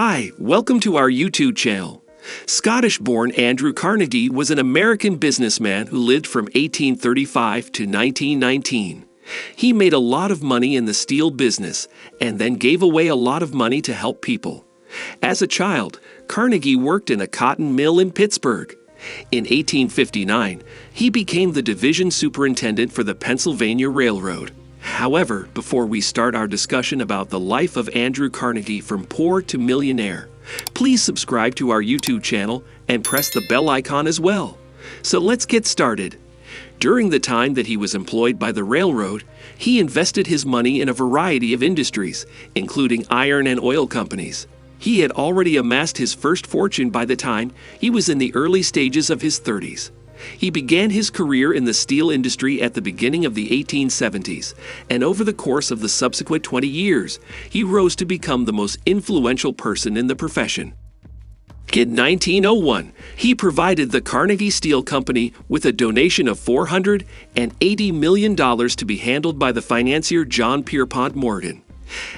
Hi, welcome to our YouTube channel. Scottish-born Andrew Carnegie was an American businessman who lived from 1835 to 1919. He made a lot of money in the steel business and then gave away a lot of money to help people. As a child, Carnegie worked in a cotton mill in Pittsburgh. In 1859, he became the division superintendent for the Pennsylvania Railroad. However, before we start our discussion about the life of Andrew Carnegie from poor to millionaire, please subscribe to our YouTube channel and press the bell icon as well. So let's get started. During the time that he was employed by the railroad, he invested his money in a variety of industries, including iron and oil companies. He had already amassed his first fortune by the time he was in the early stages of his 30s. He began his career in the steel industry at the beginning of the 1870s, and over the course of the subsequent 20 years, he rose to become the most influential person in the profession. In 1901, he provided the Carnegie Steel Company with a donation of $480 million to be handled by the financier John Pierpont Morgan.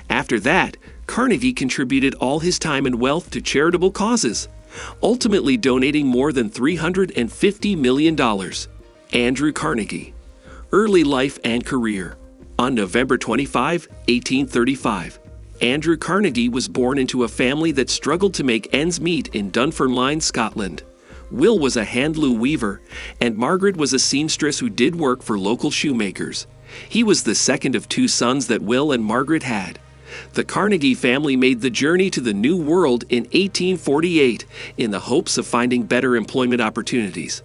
After that, Carnegie contributed all his time and wealth to charitable causes, ultimately donating more than $350 million. Andrew Carnegie. Early life and career. On November 25, 1835, Andrew Carnegie was born into a family that struggled to make ends meet in Dunfermline, Scotland. Will was a hand-loom weaver, and Margaret was a seamstress who did work for local shoemakers. He was the second of two sons that Will and Margaret had. The Carnegie family made the journey to the New World in 1848 in the hopes of finding better employment opportunities.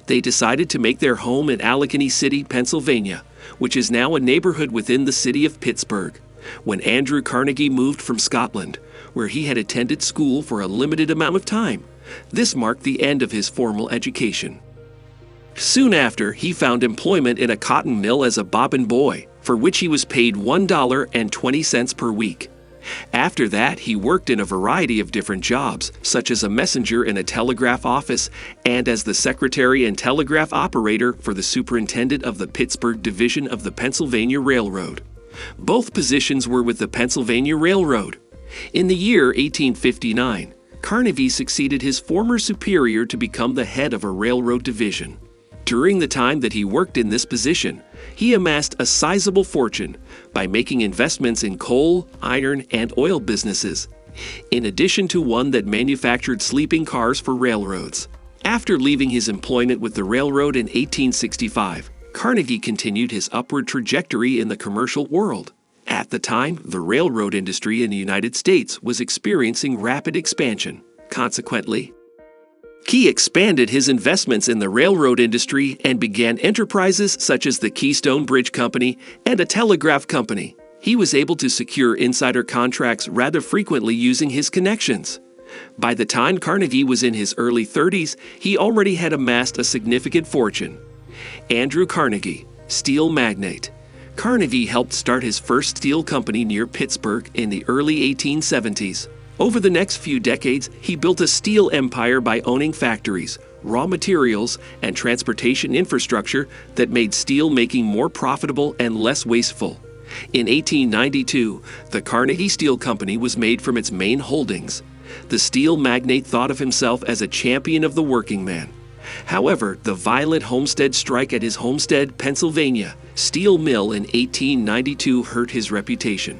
They decided to make their home in Allegheny City, Pennsylvania, which is now a neighborhood within the city of Pittsburgh, when Andrew Carnegie moved from Scotland, where he had attended school for a limited amount of time. This marked the end of his formal education. Soon after, he found employment in a cotton mill as a bobbin boy, for which he was paid $1.20 per week. After that, he worked in a variety of different jobs, such as a messenger in a telegraph office and as the secretary and telegraph operator for the superintendent of the Pittsburgh division of the Pennsylvania Railroad. Both positions were with the Pennsylvania Railroad. In the year 1859, Carnegie succeeded his former superior to become the head of a railroad division. During the time that he worked in this position, he amassed a sizable fortune by making investments in coal, iron, and oil businesses, in addition to one that manufactured sleeping cars for railroads. After leaving his employment with the railroad in 1865, Carnegie continued his upward trajectory in the commercial world. At the time, the railroad industry in the United States was experiencing rapid expansion. Consequently, he expanded his investments in the railroad industry and began enterprises such as the Keystone Bridge Company and a telegraph company. He was able to secure insider contracts rather frequently using his connections. By the time Carnegie was in his early 30s, he already had amassed a significant fortune. Andrew Carnegie, steel magnate. Carnegie helped start his first steel company near Pittsburgh in the early 1870s. Over the next few decades, he built a steel empire by owning factories, raw materials, and transportation infrastructure that made steel making more profitable and less wasteful. In 1892, the Carnegie Steel Company was made from its main holdings. The steel magnate thought of himself as a champion of the working man. However, the violent Homestead strike at his Homestead, Pennsylvania, steel mill in 1892 hurt his reputation.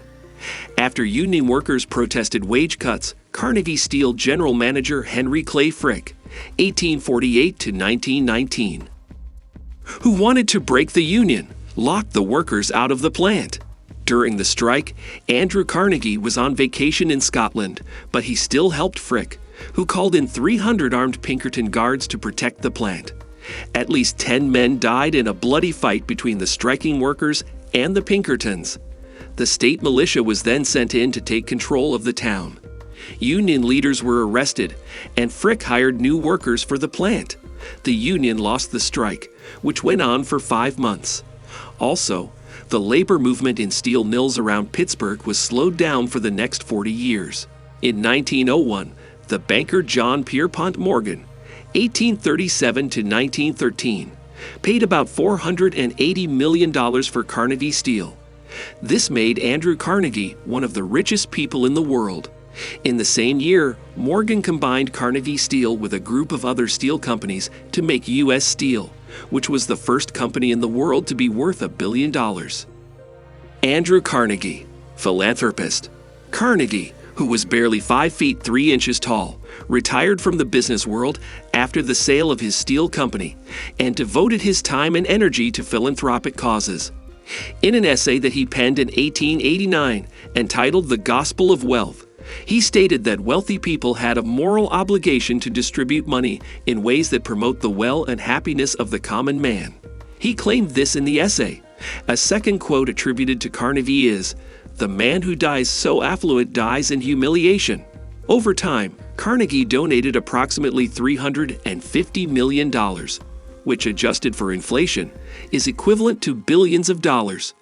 After union workers protested wage cuts, Carnegie Steel general manager Henry Clay Frick, 1848 to 1919, who wanted to break the union, locked the workers out of the plant. During the strike, Andrew Carnegie was on vacation in Scotland, but he still helped Frick, who called in 300 armed Pinkerton guards to protect the plant. At least 10 men died in a bloody fight between the striking workers and the Pinkertons. The state militia was then sent in to take control of the town. Union leaders were arrested, and Frick hired new workers for the plant. The union lost the strike, which went on for 5 months. Also, the labor movement in steel mills around Pittsburgh was slowed down for the next 40 years. In 1901, the banker John Pierpont Morgan, 1837 to 1913, paid about $480 million for Carnegie Steel. This made Andrew Carnegie one of the richest people in the world. In the same year, Morgan combined Carnegie Steel with a group of other steel companies to make U.S. Steel, which was the first company in the world to be worth $1 billion. Andrew Carnegie, philanthropist. Carnegie, who was barely 5 feet 3 inches tall, retired from the business world after the sale of his steel company and devoted his time and energy to philanthropic causes. In an essay that he penned in 1889 entitled The Gospel of Wealth, he stated that wealthy people had a moral obligation to distribute money in ways that promote the well and happiness of the common man. He claimed this in the essay. A second quote attributed to Carnegie is, "The man who dies so affluent dies in humiliation." Over time, Carnegie donated approximately $350 million, which adjusted for inflation, is equivalent to billions of dollars.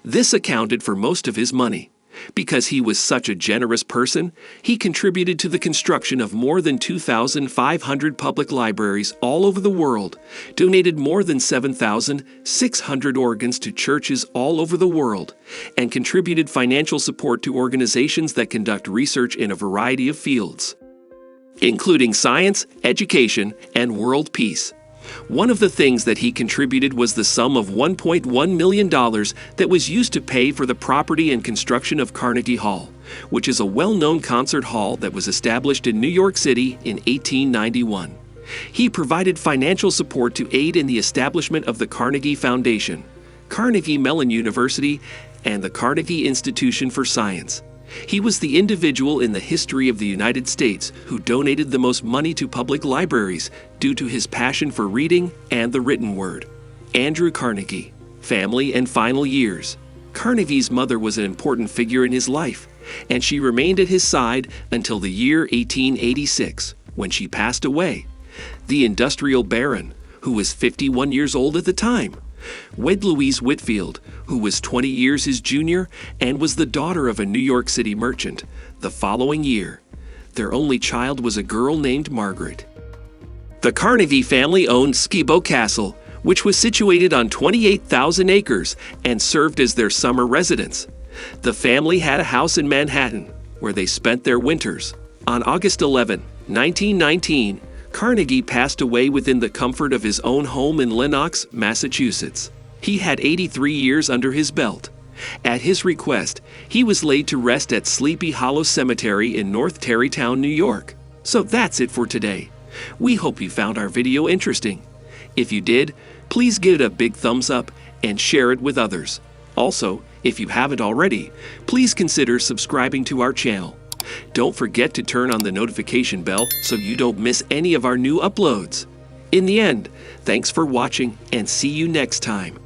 This accounted for most of his money. Because he was such a generous person, he contributed to the construction of more than 2,500 public libraries all over the world, donated more than 7,600 organs to churches all over the world, and contributed financial support to organizations that conduct research in a variety of fields, including science, education, and world peace. One of the things that he contributed was the sum of $1.1 million that was used to pay for the property and construction of Carnegie Hall, which is a well-known concert hall that was established in New York City in 1891. He provided financial support to aid in the establishment of the Carnegie Foundation, Carnegie Mellon University, and the Carnegie Institution for Science. He was the individual in the history of the United States who donated the most money to public libraries due to his passion for reading and the written word. Andrew Carnegie, family and final years. Carnegie's mother was an important figure in his life, and she remained at his side until the year 1886, when she passed away. The industrial baron, who was 51 years old at the time, wed Louise Whitfield, who was 20 years his junior and was the daughter of a New York City merchant, the following year. Their only child was a girl named Margaret. The Carnegie family owned Skibo Castle, which was situated on 28,000 acres and served as their summer residence. The family had a house in Manhattan, where they spent their winters. On August 11, 1919, Carnegie passed away within the comfort of his own home in Lenox, Massachusetts. He had 83 years under his belt. At his request, he was laid to rest at Sleepy Hollow Cemetery in North Tarrytown, New York. So that's it for today. We hope you found our video interesting. If you did, please give it a big thumbs up and share it with others. Also, if you haven't already, please consider subscribing to our channel. Don't forget to turn on the notification bell so you don't miss any of our new uploads. In the end, thanks for watching and see you next time.